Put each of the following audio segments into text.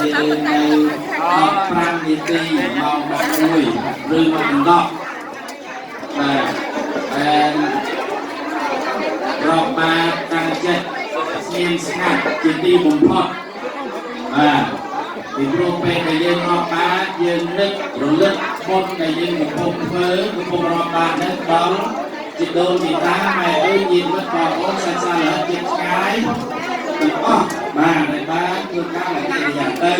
យើងនៅ5នាទីម៉ោង11ឬម៉ោង10បាទហើយរកបានតាំងចិត្តស្ងៀមស្ងាត់ជាទីបំផុតបាទពីព្រោះពេលដែលយើងរកបានយើងនឹករលឹកមុនដែលយើងកំពុងធ្វើកំពុងរកបាននឹងដល់ជីដូនជីតាម៉ែអើយញាតិមិត្តបងប្អូនសាច់សាឡើជិតឆ្ងាយទាំងអស់បាទហើយបានធ្វើការឲ្យគេយ៉ាងទៅ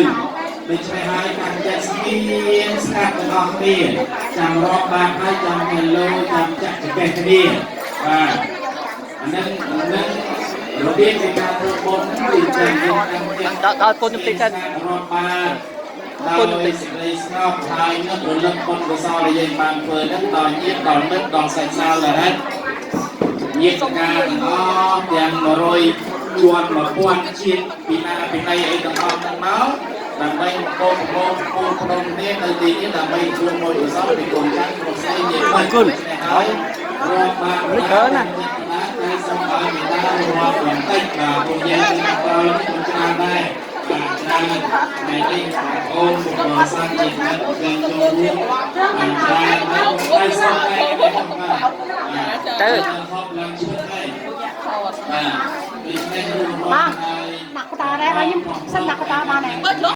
ដូច្នេះហើយការចិត្តស្ងៀមស្ងាត់ទាំងអស់គ្នាចាំរកបានហើយចាំហេឡូចាំចាក់ចកេះគ្នាបាទអានឹងរបៀបនៃការធ្វើបុណ្យគឺចេញយើងតាមចិត្តដល់គុណបន្តិចទៅរកបានដោយសេចក្តីស្ងប់ហើយនឹករលឹកបុណ្យកុសលដែលយើងបានធ្វើនឹងដល់ញាតិដល់មិត្តដល់សាច់សាឡហេតុញាតិការទាំងអស់ទាំង100ជាន់1000ជាតិពីណាពីណីអីទាំងអស់ហ្នឹងមកដើម្បីបងប្អូនក្នុងគ្នានៅទីនេះដើម្បីជួបមួយកុសលពីកូនចៅគ្រប់ស្អីញាតិមិត្តហើយរកបានណាហើយសូមឲ្យមេតារាប់បន្តិចបាទពួកយើងនឹងដល់ច្រើនដែរបាទច្រើនថ្ងៃនេះបងប្អូនបងសាច់ញាតិមិត្តយើងចូលរួមបានច្រើនហើយសូមឲ្យដែរបាទទៅហប់ឡើងឈ្មោះហើយបាទពីនេះរួមមកហើយដាក់កតាដែរហើយខ្ញុំសិនដាក់កតាបានហើយ